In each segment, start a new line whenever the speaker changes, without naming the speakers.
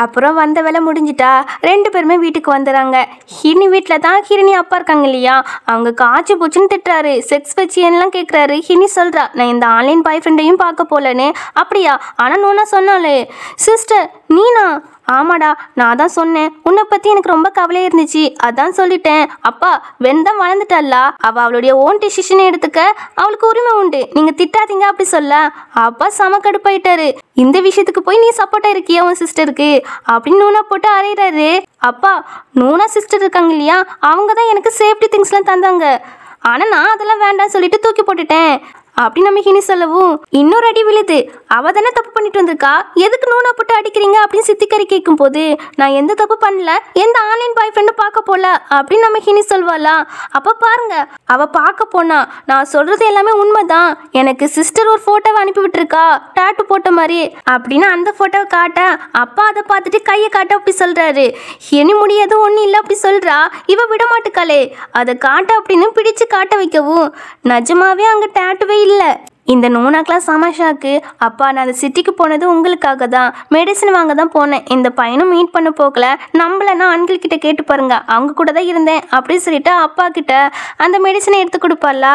அப்புறம் வந்த வேலை முடிஞ்சிட்டா 2 பேருமே வீட்டுக்கு வந்துடுறாங்க. ஹிரணி வீட்டில் தான் ஹிரணி அப்பா இருக்காங்க இல்லையா, அவங்க காய்ச்சி பூச்சின்னு திட்டுறாரு. செக்ஸ் வச்சு என்னலாம் கேட்குறாரு. ஹிரணி சொல்கிறா, நான் இந்த ஆன்லைன் பாய் ஃப்ரெண்டையும் பார்க்க போகலன்னு. அப்படியா? ஆனால் நோனா சொன்னாலே. சிஸ்டர் நீனா? ஆமாடா, நான் தான் சொன்னேன். உன்னை பற்றி எனக்கு ரொம்ப கவலையாக இருந்துச்சு, அதான் சொல்லிட்டேன். அப்பா வெந்தம் வளர்ந்துட்டல்ல, அவளுடைய ஓன் டிசிஷனை எடுத்துக்க அவளுக்கு உரிமை உண்டு, நீங்கள் திட்டாதீங்க அப்படி சொல்ல. அப்பா செம கடுப்பாயிட்டாரு. இந்த விஷயத்துக்கு போய் நீ சப்போர்ட்டாக இருக்கியா உன் சிஸ்டருக்கு அப்படின்னு நூனா போட்டு அறையிறாரு. அப்பா நூனா சிஸ்டர் இருக்காங்க இல்லையா, அவங்க தான் எனக்கு சேஃப்டி திங்ஸ்லாம் தந்தாங்க, ஆனால் நான் அதெல்லாம் வேண்டாம்னு சொல்லிட்டு தூக்கி போட்டுட்டேன் அப்படி நம்ம ஹினி சொல்லவும் இன்னொரு அடி விழுது. அவ தானே தப்பு பண்ணிட்டு வந்திருக்கா, எதுக்கு நூனா போட்டு அடிக்கிறீங்க அப்படின்னு சித்திக்கறி கேட்கும் போது, நான் எந்த தப்பு பண்ணல, எந்த ஆன்லைன் பாய் ஃப்ரெண்டு பார்க்க போல அப்படின்னு நம்ம ஹினி சொல்வாளா. அப்போ பாருங்க, அவ பார்க்க போனா நான் சொல்றது எல்லாமே உண்மைதான். எனக்கு சிஸ்டர் ஒரு போட்டோவை அனுப்பி விட்டுருக்கா டாட்டு போட்ட மாதிரி அப்படின்னு அந்த போட்டோவை காட்ட, அப்பா அதை பார்த்துட்டு கையை காட்ட அப்படி சொல்றாரு. ஹினி முடியாது ஒன்றும் இல்லை அப்படி சொல்றா. இவ விட மாட்டுக்காளே, அதை காட்ட அப்படின்னு பிடிச்சு காட்ட வைக்கவும் நிஜமாவே அங்கே டாட்டுவே இல்லை. இந்த நூனாக்கெலாம் சமஷாக்கு. அப்பா நான் அந்த சிட்டிக்கு போனது உங்களுக்காக தான், மெடிசன் வாங்க தான் போனேன். இந்த பையனும் மீட் பண்ண போகல, நம்மளன்னா அன்கிள் கிட்ட கேட்டு பாருங்க, அவங்க கூட தான் இருந்தேன் அப்படின்னு சொல்லிட்டு அப்பா கிட்ட அந்த மெடிசனை எடுத்து கொடுப்பாளா.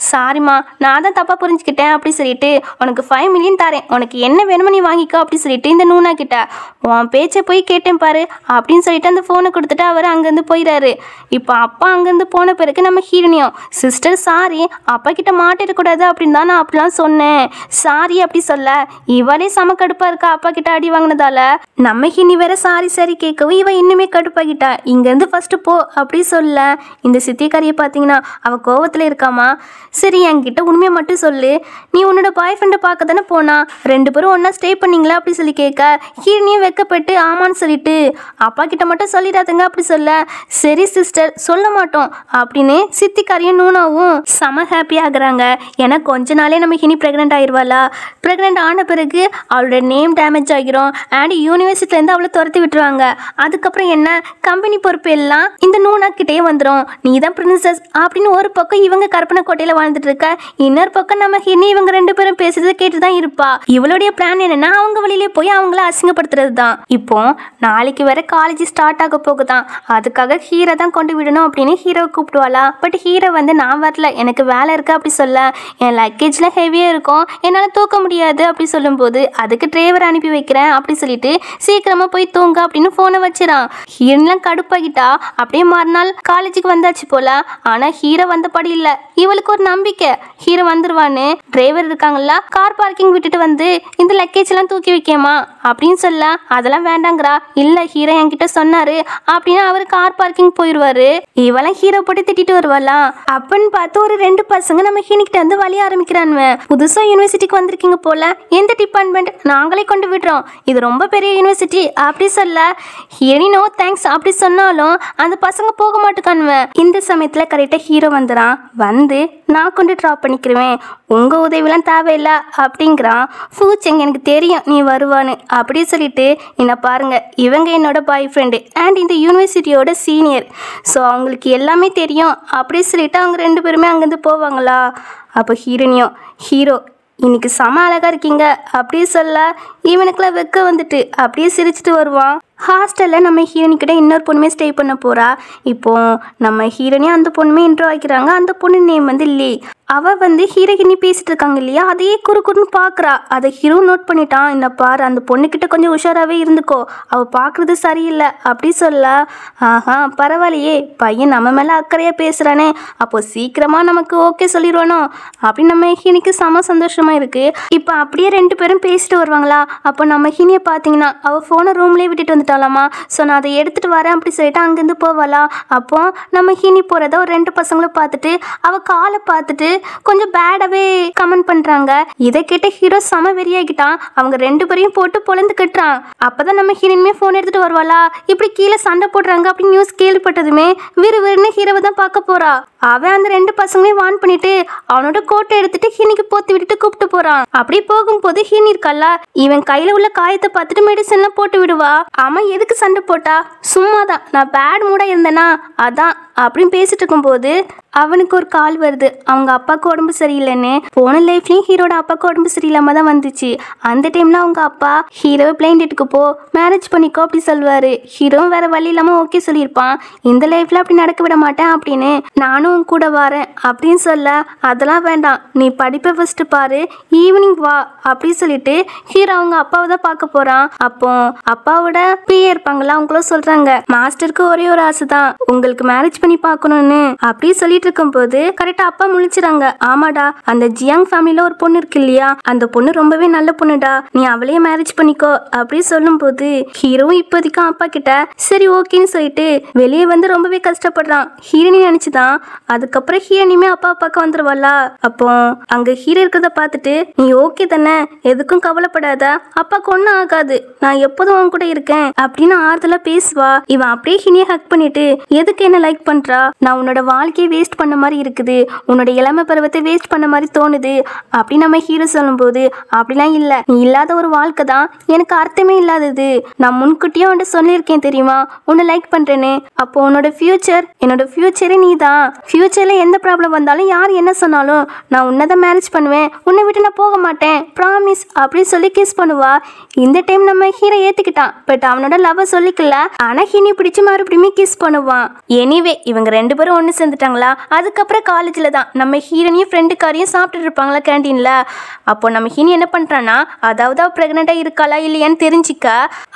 சாரிம்மா நான் தான் தப்பாக புரிஞ்சுக்கிட்டேன் அப்படி சொல்லிட்டு, உனக்கு 5 மில்லியன் தரேன், உனக்கு என்ன வேணுமோ நீ வாங்கிக்கோ அப்படி சொல்லிட்டு இந்த நூனா கிட்ட உன் பேச்சை போய் கேட்டேன் பாரு அப்படின்னு சொல்லிட்டு அந்த ஃபோனை கொடுத்துட்டு அவர் அங்கேருந்து போயிடாரு. இப்போ அப்பா அங்கேருந்து போன பிறகு நம்ம ஹீரோனியும், சிஸ்டர் சாரி, அப்பா கிட்ட மாட்டிடக்கூடாது அப்படின்னு தான் நான் அப்படி சொன்னேன், சாரி அப்படி சொல்ல. இவளே சம கடுப்பா இருக்கா அப்பா கிட்ட அடி வாங்கினதால. நம்ம ஹினி வேற சாரி சாரி கேட்கவும் இவ இன்னுமே கடுப்பாகிட்டா. இங்கேருந்து ஃபர்ஸ்ட் போ அப்படி சொல்ல. இந்த சித்திக்காரியை பார்த்தீங்கன்னா அவ கோவத்தில் இருக்காமா. சரி என்கிட்ட உண்மையை மட்டும் சொல்லு, நீ உன்னோட பாய் ஃப்ரெண்டை பார்க்க தானே போனா, 2 பேரும் ஒன்றா ஸ்டே பண்ணீங்களா அப்படி சொல்லி கேட்க, ஹீரனியும் வெக்கப்பட்டு ஆமான்னு சொல்லிட்டு, அப்பா கிட்ட மட்டும் சொல்லிடாதுங்க அப்படி சொல்ல. சரி சிஸ்டர் சொல்ல மாட்டோம் அப்படின்னு சித்திக்காரியும் நூனாவும் செம ஹாப்பி ஆகுறாங்க. ஏன்னா கொஞ்ச நாளே நம்ம ஹினி ப்ரெக்னென்ட் ஆயிடுவாளா. ப்ரெக்னென்ட் ஆன பிறகு அவளோட நேம் டேமேஜ் ஆகிரும் அண்ட் யூனிவர்சிட்டிலேருந்து அவளை துரத்தி விட்டுருவாங்க. அதுக்கப்புறம் என்ன, கம்பெனி பொறுப்பு எல்லாம் இந்த நூனா கிட்டே வந்துடும், நீ தான் பிரின்சஸ் அப்படின்னு ஒரு பக்கம் இவங்க கற்பனை கோட்டையில் வாழ்ந்துட்டு இருக்க, இன்னொரு பக்கம் நம்ம ஹினி இவங்க 2 பேரும் பேசுறதை கேட்டு தான் இருப்பா. இவளுடைய பிளான் என்னன்னா அவங்க வழியிலே போய் அவங்கள அசிங்கப்படுத்துறது தான். இப்போ நாளைக்கு வேற காலேஜ் ஸ்டார்ட் ஆக போகுதான், அதுக்காக ஹீரோ தான் கொண்டு விடணும் அப்படின்னு ஹீரோவை கூப்பிடுவாளா. பட் ஹீரோ வந்து நான் வரல, எனக்கு வேலை இருக்கு அப்படி சொல்ல. என் லக்கேஜ்லாம் ஹெவியாக இருக்கும், என்னால் தூக்க முடியாது அப்படி சொல்லும்போது, அதுக்கு டிரைவர் அனுப்பி வைக்கிறேன் அப்படி சொல்லிட்டு சீக்கிரமாக போய் தூங்க அப்படின்னு ஃபோனை வச்சிடான். ஹீரோலாம் கடுப்பாகிட்டா. அப்படியே மறுநாள் காலேஜுக்கு வந்தாச்சு போல. ஆனால் ஹீரோ வந்தபடி இல்லை. இவளுக்கு ஒரு நம்பிக்கை ஹீரோ வந்துருவான்னு. டிரைவர் இருக்காங்களா, கார் பார்க்கிங் விட்டுட்டு வந்து இந்த லக்கேஜ் எல்லாம் தூக்கி வைக்கமா அப்படின்னு சொல்ல, அதெல்லாம் வேண்டாங்கிறா. இல்லை ஹீரோ என்கிட்ட சொன்னாரு அப்படின்னு அவர் கார் பார்க்கிங் போயிடுவாரு. இவெல்லாம் ஹீரோ போட்டு திட்டிட்டு வருவாளா. அப்பன்னு பார்த்து ஒரு 2 பசங்க நம்ம ஹீனிக்கிட்ட வந்து வழிய ஆரம்பிக்கிறானுவ. புதுசா யூனிவர்சிட்டிக்கு வந்திருக்கீங்க போல, எந்த டிபார்ட்மெண்ட், நாங்களே கொண்டு விடுறோம், இது ரொம்ப பெரிய யூனிவர்சிட்டி அப்படி சொல்ல. ஹீரோனி நோ தேங்க்ஸ் அப்படி சொன்னாலும் அந்த பசங்க போக மாட்டுக்கானுவ. இந்த சமயத்துல கரெக்டா ஹீரோ வந்துறான். வந்து நான் கொண்டு ட்ராப் பண்ணிக்கிறேன், உங்க உதவிலாம் தேவையில்லை அப்படிங்கிறான். ஃபூச்செங்க எனக்கு தெரியும் நீ வருவான்னு அப்படி சொல்லிட்டு, என்ன பாருங்க இவங்க என்னோட பாய் ஃப்ரெண்டு அண்ட் இந்த யூனிவர்சிட்டியோட சீனியர், ஸோ அவங்களுக்கு எல்லாமே தெரியும் அப்படி சொல்லிட்டு அவங்க 2 பேருமே அங்கேருந்து போவாங்களா. அப்போ ஹீரோனியும், ஹீரோ இன்னைக்கு செம அழகாக இருக்கீங்க அப்படி சொல்ல, இவனுக்குலாம் வெக்க வந்துட்டு அப்படியே சிரிச்சுட்டு வருவான். ஹாஸ்டலில் நம்ம ஹீரோனிக்கிட்ட இன்னொரு பொண்ணுமே ஸ்டே பண்ண போகிறா. இப்போது நம்ம ஹீரோனியும் அந்த பொண்ணுமே இன்ட்ரோ ஆக்கிறாங்க. அந்த பொண்ணு நேம் வந்து லீ. அவள் வந்து ஹீரோகினி பேசிகிட்டு இருக்காங்க இல்லையா, அதையே குறுன்னு பார்க்குறா. அதை ஹீரோ நோட் பண்ணிட்டான். இந்த பாரு அந்த பொண்ணுக்கிட்ட கொஞ்சம் உஷாராகவே இருந்துக்கோ, அவள் பார்க்குறது சரியில்லை அப்படி சொல்ல. ஆஹா பரவாயில்லையே, பையன் நம்ம மேலே அக்கறையாக பேசுகிறானே, அப்போ சீக்கிரமாக நமக்கு ஓகே சொல்லிடுவானோ அப்படின்னு நம்ம ஹீனிக்கு செம சந்தோஷமாக இருக்குது. இப்போ அப்படியே 2 பேரும் பேசிட்டு வருவாங்களா. அப்போ நம்ம ஹீனியை பார்த்தீங்கன்னா அவள் ஃபோனை ரூம்லேயே விட்டுட்டு வந்துட்டாலாமா. ஸோ நான் அதை எடுத்துகிட்டு வரேன் அப்படி சொல்லிட்டு அங்கேருந்து போவாளா. அப்போ நம்ம ஹீனி போகிறத ஒரு 2 பசங்களும் பார்த்துட்டு அவள் காலை பார்த்துட்டு கொஞ்சம் பேடாவே கமெண்ட் பண்றாங்க. இதை கேட்ட ஹீரோ செம வெறியாகிட்டான். அவங்க 2 பேரையும் போட்டு பொழந்து கட்டுறான். அப்பதான் நம்ம ஹீரோயினுமே போன் எடுத்துட்டு வருவாளா. இப்படி கீழே சண்டை போடுறாங்க அப்படின்னு நியூஸ் கேள்விப்பட்டதுமே விறுவிறுன்னு ஹீரோவை தான் பார்க்க போறா. அவன் அந்த 2 பசங்களையும் வான் பண்ணிட்டு அவனோட கோட்டை எடுத்துட்டு ஹீனிக்கு போத்தி விட்டுட்டு கூப்பிட்டு போறான். அப்படி போகும்போது ஹீனி இருக்கல்ல, இவன் கையில உள்ள காயத்தை பார்த்துட்டு மெடிசன்லாம் போட்டு விடுவா. அவன் எதுக்கு சண்டை போட்டா, சும்மாதான் நான் பேட் மூடா இருந்தேனா அதான் அப்படின்னு பேசிட்டு இருக்கும்போது அவனுக்கு ஒரு கால் வருது. அவங்க அப்பாவுக்கு உடம்பு சரியில்லைன்னு. போன லைஃப்லயும் ஹீரோட அப்பாவுக்கு உடம்பு சரியில்லாம தான் வந்துச்சு. அந்த டைம்ல அவங்க அப்பா ஹீரோவை பிளைன் டேட்டுக்கு போ, மேரேஜ் பண்ணிக்கோ அப்படி சொல்லுவாரு. ஹீரோவும் வேற வழி இல்லாம ஓகே சொல்லியிருப்பான். இந்த லைஃப்ல அப்படி நடக்க விட மாட்டேன் அப்படின்னு, நானும் உன் கூட வரேன் அப்படின்னு சொல்ல, அதெல்லாம் வேண்டாம், நீ படிப்பை ஃபர்ஸ்ட் பாரு, ஈவினிங் வா அப்படி சொல்லிட்டு ஹீரோ அவங்க அப்பாவை தான் பார்க்க போறான். அப்போ அப்பாவோட பிஏ இருப்பாங்களா, அவங்களும் சொல்றாங்க, மாஸ்டருக்கு ஒரே ஒரு ஆசை தான், உங்களுக்கு மேரேஜ் பண்ணி பார்க்கணும்னு அப்படி சொல்லிட்டு இருக்கும்போது கரெக்டா அப்பா முழிச்சுறாங்க. ஆமாடா, அந்த ஜியாங் ஃபேமிலில ஒரு பொண்ணு இருக்கு இல்லையா, அந்த பொண்ணு ரொம்பவே நல்ல பொண்ணுடா, நீ அவளையே மேரேஜ் பண்ணிக்கோ அப்படி சொல்லும் போது ஹீரோவும் இப்போதைக்கு அப்பா கிட்ட சரி ஓகேன்னு சொல்லிட்டு வெளியே வந்து ரொம்பவே கஷ்டப்படுறான். ஹீரோனி நினைச்சுதான். அதுக்கப்புறம் ஹீரோனியுமே அப்பா பார்க்க வந்துருவாளா. அப்போ அங்க ஹீரோ இருக்கிறத பார்த்துட்டு நீ ஓகே தானே, எதுக்கும் கவலைப்படாத, அப்பாக்கு ஒன்னும் ஆகாது, நான் எப்போதும் உன் கூட இருக்கேன் அப்படின்னு ஆறுதலா பேசுவா. இவன் அப்படியே ஹினியை ஹக் பண்ணிட்டு எதுக்கு என்ன லைக் பண்றா, நான் உன்னோட வாழ்க்கையை வேஸ்ட் பண்ண மாதிரி இருக்குது, உன்னோட இளமை பருவத்தை வேஸ்ட் பண்ண மாதிரி தோணுது அப்படின்னு நம்ம ஹீரோ சொல்லும்போது, அப்படிலாம் இல்ல, நீ இல்லாத ஒரு வாழ்க்கை தான் எனக்கு அர்த்தமே இல்லாதது, நான் முன்கூட்டியே உன்கிட்ட சொல்லியிருக்கேன் தெரியுமா உன்னை லைக் பண்றேன்னு. அப்போ உன்னோட ஃபியூச்சர் என்னோட ஃபியூச்சரே நீ தான். ஃபியூச்சர்ல எந்த ப்ராப்ளம் வந்தாலும் யார் என்ன சொன்னாலும் நான் உன்னதான் மேரேஜ் பண்ணுவேன், உன்னை விட்டு நான் போக மாட்டேன், ப்ராமிஸ் அப்படின்னு சொல்லி கிஸ் பண்ணுவா. இந்த டைம் நம்ம ஹீரோ ஏத்துக்கிட்டான். பட் அவனோட லவ் சொல்லிக்கல. ஆனா ஹினி பிடிச்சு மறுபடியும் கிஸ் பண்ணுவான். எனிவே இவங்க ரெண்டு பேரும் ஒன்று சேர்ந்துட்டாங்களா. அதுக்கப்புறம் காலேஜில் தான் நம்ம ஹீரோனையும் ஃப்ரெண்டுக்காரையும் சாப்பிட்டுட்டு இருப்பாங்களா கேண்டீனில். அப்போ நம்ம ஹினி என்ன பண்ணுறான்னா, அதாவது அவள் ப்ரெக்னெண்ட்டாக இருக்காளா இல்லையான்னு தெரிஞ்சிக்க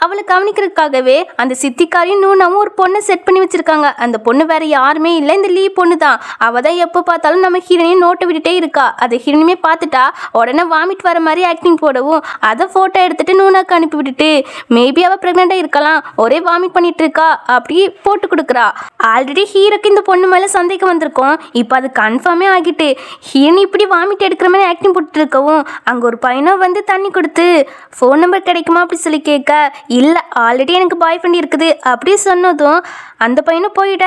அவளை கவனிக்கிறதுக்காகவே அந்த சித்திக்காரையும் நூனாவும் ஒரு பொண்ணை செட் பண்ணி வச்சிருக்காங்க. அந்த பொண்ணு வேற யாருமே இல்லை, இந்த லீ பொண்ணு தான். அவள் தான் எப்போ பார்த்தாலும் நம்ம ஹீரோனையும் நோட்டை விட்டுட்டே இருக்கா. அதை ஹீரோனுமே பார்த்துட்டா உடனே வாமிட் வர மாதிரி ஆக்டிங் போடவும் அதை ஃபோட்டோ எடுத்துட்டு நூனாக்கு அனுப்பி விட்டுட்டு மேபி அவள் ப்ரெக்னெண்ட்டாக இருக்கலாம், ஒரே வாமிட் பண்ணிட்டு இருக்கா அப்படி போட்டு கொடுக்குறா. ஆல்ரெடி ஹீரோக்கு இந்த பொண்ணு மேலே சந்தேகம் வந்திருக்கும். இப்போ அது கன்ஃபார்மே ஆகிட்டு ஹீரோனி இப்படி வாமிட் எடுக்கிற மாதிரி ஆக்டிங் போட்டு இருக்கவும் அங்கே ஒரு பையனை வந்து தண்ணி கொடுத்து ஃபோன் நம்பர் கிடைக்குமா அப்படி சொல்லி கேட்க, இல்லை ஆல்ரெடி எனக்கு பாய் ஃப்ரெண்ட் இருக்குது அப்படி சொன்னதும் அந்த பையனும் போயிட,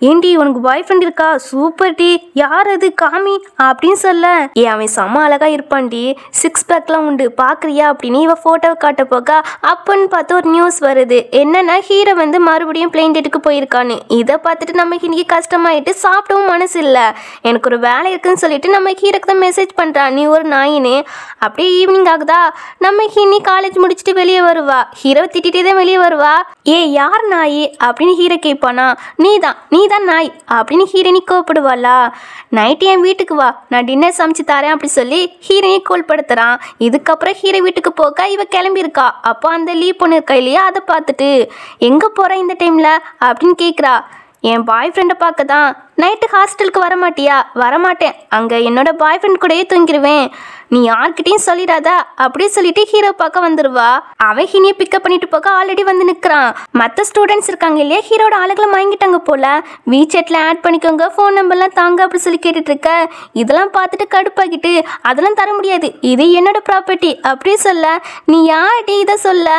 ஏண்டி உனக்கு பாய் ஃப்ரெண்ட் இருக்கா, சூப்பர் டி, யார் அது காமி அப்படின்னு சொல்ல, அவன் செம்ம அழகா இருப்பான்டி, சிக்ஸ் பேக்லாம் உண்டு பார்க்குறியா அப்படின்னு இவ ஃபோட்டோவை காட்ட போக அப்பன்னு பார்த்து ஒரு நியூஸ் வருது. என்னன்னா ஹீரோ வந்து மறுபடியும் பிளைன் டேட்டுக்கு போயிருக்கான்னு. இதை பார்த்துட்டு நம்ம இன்னைக்கு கஷ்டமாயிட்டு சாப்பிடவும் மனசு இல்லை. எனக்கு ஒரு வேலை இருக்குன்னு சொல்லிட்டு நம்ம ஹீரோக்கு தான் மெசேஜ் பண்ணுறான், நீ ஒரு நாயின்னு. அப்படியே ஈவினிங் ஆகுதா, நம்ம ஹினி காலேஜ் முடிச்சுட்டு வெளியே வருவா. ஹீரோ திட்டிகிட்டே தான் வெளியே வருவா. ஏ யார் நாய் அப்படின்னு ஹீரோ கேட்பானா, நீ தான் நாய் அப்படின்னு ஹீரோனி கோப்படுவாளா. நைட்டு என் வீட்டுக்கு வா, நான் டின்னர் சமைச்சு தரேன் அப்படி சொல்லி ஹீரோனை கோல்படுத்துறான். இதுக்கப்புறம் ஹீரோ வீட்டுக்கு போக இவ கிளம்பியிருக்கா. அப்போ அந்த லீ பொண்ணு இருக்கா இல்லையா, அதை பார்த்துட்டு எங்கே போகிற இந்த டைமில் அப்படின்னு கேட்குறா. என் பாய் ஃப்ரெண்டை பார்க்க தான். நைட்டு ஹாஸ்டலுக்கு வரமாட்டியா? வரமாட்டேன், அங்கே என்னோட பாய் ஃப்ரெண்ட் கூடயே தூங்கிடுவேன், நீ யார்கிட்டையும் சொல்லிடாத அப்படி சொல்லிட்டு ஹீரோ பார்க்க வந்துடுவா. அவன் ஹினியை பிக்கப் பண்ணிட்டு போக ஆல்ரெடி வந்து நிற்கிறான். மற்ற ஸ்டூடெண்ட்ஸ் இருக்காங்க இல்லையா, ஹீரோட ஆளுகளை வாங்கிட்டாங்க போல. வீச்சேட்டில் ஆட் பண்ணிக்கோங்க, ஃபோன் நம்பர்லாம் தாங்க அப்படி சொல்லி கேட்டுட்டு இருக்க. இதெல்லாம் பார்த்துட்டு கடுப்பாகிட்டு, அதெல்லாம் தர முடியாது, இது என்னோட ப்ராப்பர்ட்டி அப்படி சொல்ல, நீ யார்டி இதை சொல்ல,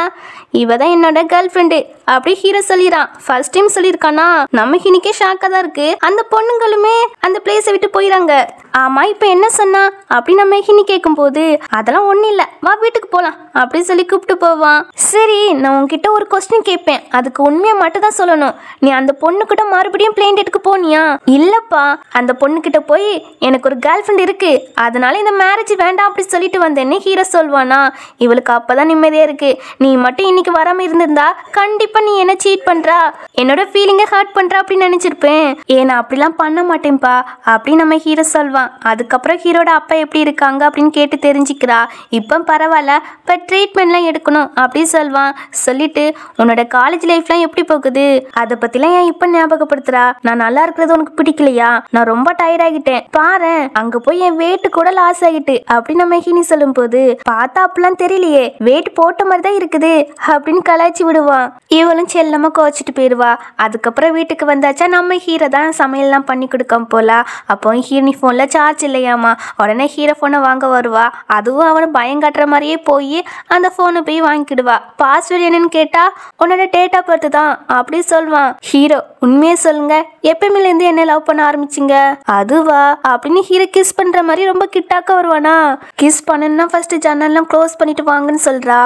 இவ தான் என்னோட கேர்ள் ஃப்ரெண்டு அப்படி ஹீரோ சொல்லிடுறான். ஃபர்ஸ்ட் டைம் சொல்லியிருக்கானா. நம்ம ஹினிக்கே ஷாக்காக தான் இருக்கு. அந்த பொண்ணுங்களுமே அந்த பிளேஸை விட்டு போயிடறாங்க. ஆமா இப்போ என்ன சொன்னா அப்படி நம்ம ஹினி கேட்கும்போது, அதெல்லாம் ஒன்றும் இல்லை, வா வீட்டுக்கு போகலாம் அப்படி சொல்லி கூப்பிட்டு போவான். சரி நான் உன்கிட்ட ஒரு கொஸ்டின் கேட்பேன், அதுக்கு உண்மையை மட்டும் தான் சொல்லணும். நீ அந்த பொண்ணுக்கிட்ட மறுபடியும் பிளைன் டேட்டுக்கு போனியா? இல்லப்பா, அந்த பொண்ணுக்கிட்ட போய் எனக்கு ஒரு கேர்ள் ஃப்ரெண்ட் இருக்கு, அதனால இந்த மேரேஜ் வேண்டாம் அப்படி சொல்லிட்டு வந்தேன்னு ஹீரோ சொல்வானா. இவளுக்கு அப்பதான் நிம்மதியா இருக்கு. நீ மட்டும் இன்னைக்கு வராம இருந்திருந்தா கண்டிப்பா நீ என்ன சீட் பண்றா, என்னோட ஃபீலிங்கை ஹர்ட் பண்றா அப்படின்னு நினைச்சிருப்பேன். ஏன்னா அப்படிலாம் பண்ண மாட்டேன்ப்பா அப்படின்னு நம்ம ஹீரோ சொல்வான். அதுக்கப்புறம் ஹீரோட அப்பா எப்படி இருக்காங்க அப்படின்னு கேட்டு தெரிஞ்சுக்கிறா. இப்போ பரவாயில்ல, இப்போ ட்ரீட்மெண்ட்லாம் எடுக்கணும் அப்படி சொல்வான். சொல்லிட்டு உன்னோட காலேஜ் லைஃப்லாம் எப்படி போகுது அதை பற்றிலாம் ஏன் இப்போ ஞாபகப்படுத்துறா, நான் நல்லா இருக்கிறது உனக்கு பிடிக்கலையா, நான் ரொம்ப டயர்ட் ஆகிட்டேன் பாரு, அங்கே போய் என் வெயிட் கூட லாஸ் ஆகிட்டு அப்படின்னு நம்ம ஹினி சொல்லும் போது, பார்த்தா அப்படிலாம் தெரியலையே, வெயிட் போட்ட மாதிரி தான் இருக்குது அப்படின்னு கலாய்ச்சி விடுவான். இவளும் செல்லமாக கோச்சிட்டு போயிடுவா. அதுக்கப்புறம் வீட்டுக்கு வந்தாச்சா நம்ம ஹீரோ தான் சமையல்லாம் பண்ணி கொடுக்காம போல. அப்போ ஹீரோனி ஃபோனில் சார்ஜ் இல்லையாமா. உடனே ஹீரோ ஃபோனை வாங்க வருவா. அதுவும் அவனை பயம் காட்டுற மாதிரியே போய் அந்த ஃபோனை போய் வாங்கிக்கிடுவா. பாஸ்வேர்டு என்னன்னு கேட்டா உன்னோட டேட் ஆஃப் பர்த் தான் அப்படி சொல்வான். ஹீரோ உண்மையை சொல்லுங்க, எப்பயுமேலேருந்து என்ன லவ் பண்ண ஆரம்பிச்சிங்க? அதுவா அப்படின்னு ஹீரோ கிஸ் பண்ற மாதிரி ரொம்ப கிட்டாக்க வருவானா? கிஸ் பண்ணணும்னா ஃபர்ஸ்ட் ஜன்னல்லாம் க்ளோஸ் பண்ணிட்டு வாங்கன்னு சொல்றா.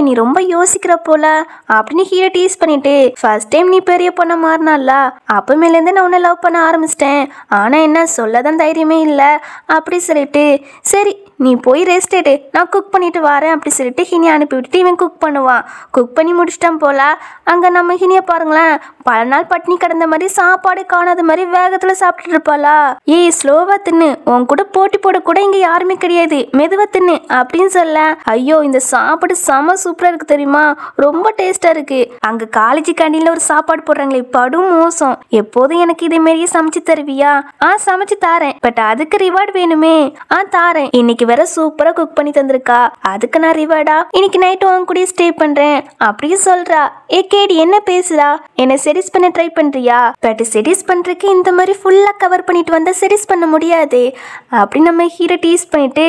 நீ ரொம்ப யோசிக்கிற போல அப்படின்னு ஹீரோ டீஸ் பண்ணிட்டு, ஃபர்ஸ்ட் டைம் நீ பெரிய பொண்ண மாறினால அப்பமேலேருந்து நான் உன்னை லவ் பண்ண ஆரம்பிச்சிட்டேன். ஆனா என்ன சொல்லதான் தைரியமே இல்லை அப்படி சொல்லிட்டு, சரி நீ போய் ரெஸ்ட் எடு, நான் குக் பண்ணிட்டு வரேன் அப்படி சொல்லிட்டு ஹினியை அனுப்பி விட்டுட்டு இவன் குக் பண்ணுவான். குக் பண்ணி முடிச்சிட்டான் போல. அங்கே நம்ம ஹினியை பாருங்களேன், பல நாள் பட்னி கிடந்த மாதிரி சாப்பாடு காணாத மாதிரி வேகத்தில் சாப்பிட்டுட்டு இருப்பாளா. ஸ்லோவா தின்னு, உன் கூட போட்டி போட கூட இங்கே யாருமே கிடையாது, மெதுவா தின்னு அப்படின்னு சொல்ல. ஐயோ இந்த சாப்பாடு செம சூப்பராக இருக்கு தெரியுமா, ரொம்ப டேஸ்டா இருக்கு. அங்கே காலேஜ் கேண்டீன்ல ஒரு சாப்பாடு போடுறாங்களே படும் மோசம், எப்போதும் எனக்கு இதே மாதிரியே சமைச்சு தருவியா? சமைச்சு தாரேன், பட் அதுக்கு ரிவார்டு வேணுமே. தாரேன், இன்னைக்கு வேற சூப்பரா குக் பண்ணி தந்திருக்கா, அதுக்கு நான் ரிவார்டா இன்னைக்கு நைட்டு உன் கூட ஸ்டே பண்றேன் அப்படி சொல்றா. கேடி என்ன பேசுறா? என்ன செடிஸ் பண்ண ட்ரை பண்றியா? பட் செடிஸ் பண்றதுக்கு இந்த மாதிரி ஃபுல்லா கவர் பண்ணிட்டு வந்தா செடிஸ் பண்ண முடியாது அப்படி நம்ம ஹீரோ டீஸ் பண்ணிட்டு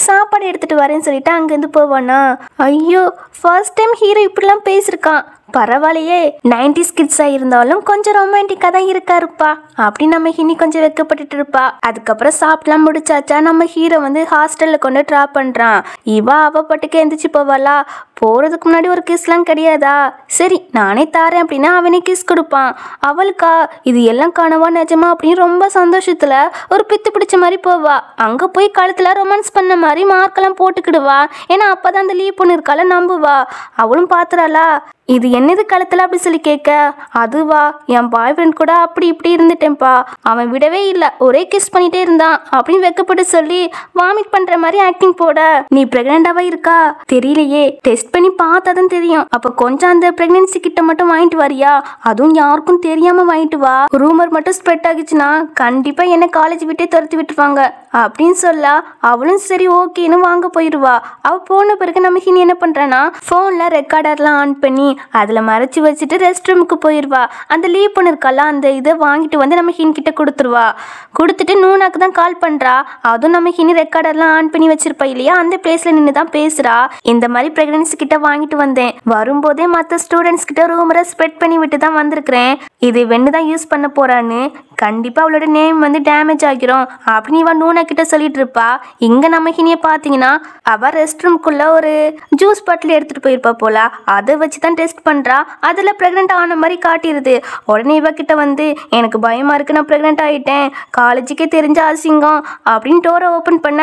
சாப்பாடு எடுத்துட்டு வரேன்னு சொல்லிட்டு அங்கிருந்து போவானா. ஐயோ ஃபர்ஸ்ட் டைம் ஹீரோ இப்படிலாம் பேசிருக்கான், பரவாயில்லையே. 90s கிட்ஸா இருந்தாலும் கொஞ்சம் ரொமான்டிக்கா தான் இருக்காருப்பா அப்படி நம்ம ஹினி கொஞ்சம் வெக்கப்பட்டுட்டு இருப்பா. அதுக்கப்புறம் சாப்பிடலாம் முடிச்சாச்சா, நம்ம ஹீரோ வந்து ஹாஸ்டல்ல கொண்டு ட்ராப் பண்றான். அவ பட்டுக்கு எந்திரிச்சு போவாளா. போறதுக்கு முன்னாடி ஒரு கிஸ்லாம் கிடையாதா? சரி நானே தாரேன் அப்படின்னா அவனே கிஸ் கொடுப்பான். அவளுக்கா இது எல்லாம் காணவா நிஜமா அப்படின்னு ரொம்ப சந்தோஷத்துல ஒரு பித்து பிடிச்ச மாதிரி போவா. அங்க போய் கழுத்துல ரொமான்ஸ் பண்ண மாதிரி மார்க்கெல்லாம் போட்டுக்கிடுவா. ஏன்னா அப்பதான் அந்த லீவ் பொண்ணு இருக்கால நம்புவா. அவளும் பாத்துறாளா, இது என்னது கழுத்துல அப்படி சொல்லி கேட்க, அதுவா என் பாய் ஃப்ரெண்ட் கூட அப்படி இப்படி இருந்துட்டேன்ப்பா, அவன் விடவே இல்லை, ஒரே கிஸ் பண்ணிட்டே இருந்தான் அப்படின்னு வெக்கப்பட்டு சொல்லி வாமிட் பண்ற மாதிரி ஆக்டிங் போட. நீ பிரெக்னெண்டாவா இருக்கா தெரியலையே, டெஸ்ட் பண்ணி பார்த்தாதான் தெரியும். அப்ப கொஞ்சம் அந்த பிரெக்னன்சி கிட்ட மட்டும் வாங்கிட்டு வரியா, அதுவும் யாருக்கும் தெரியாம வாங்கிட்டு வா. ரூமர் மட்டும் ஸ்ப்ரெட் ஆகிச்சுன்னா கண்டிப்பா என்ன காலேஜ் விட்டே துரத்தி விட்டுருவாங்க அப்படின்னு சொல்ல. அவளும் சரி ஓகேன்னு வாங்க போயிடுவா. அவ போன பிறகு நம்ம ஹினி என்ன பண்றானா, போன்ல ரெக்கார்டர்லாம் ஆன் பண்ணி அதில் மறைச்சி வச்சுட்டு ரெஸ்ட் ரூமுக்கு போயிடுவா. அந்த லீவ் பண்ணிருக்கால அந்த இதை வாங்கிட்டு வந்து நம்ம ஹின் கிட்ட கொடுத்துருவா. கொடுத்துட்டு நூனாக்கு தான் கால் பண்ணுறா. அதுவும் நம்ம ஹினி ரெக்கார்டர்லாம் ஆன் பண்ணி வச்சிருப்பா இல்லையா, அந்த பிளேஸில் நின்று தான் பேசுகிறா. இந்த மாதிரி ப்ரெக்னன்சி கிட்ட வாங்கிட்டு வந்தேன், வரும்போதே மற்ற ஸ்டூடெண்ட்ஸ் கிட்ட ரூமரை ஸ்ப்ரெட் பண்ணி விட்டு தான் வந்திருக்கிறேன், இது வெண்ணு தான் யூஸ் பண்ண போகிறான்னு, கண்டிப்பாக அவளோட நேம் வந்து டேமேஜ் ஆகிரும் அப்படின்னு இவன் நூனா கிட்ட சொல்லிட்டு இருப்பா. இங்கே நம்ம ஹினியை பார்த்தீங்கன்னா அவள் ரெஸ்ட் ரூம்குள்ளே ஒரு ஜூஸ் பாட்டில் எடுத்துகிட்டு போயிருப்பா போல, அதை வச்சு தான் டெஸ்ட் பண்றா. அதில் ப்ரெக்னென்ட் ஆன மாதிரி காட்டிடுது. உடனே இவகிட்ட வந்து எனக்கு பயமா இருக்கு, நான் ப்ரெக்னென்ட் ஆகிட்டேன், காலேஜுக்கே தெரிஞ்ச அசிங்கம் அப்படின்னு டோரை ஓப்பன் பண்ண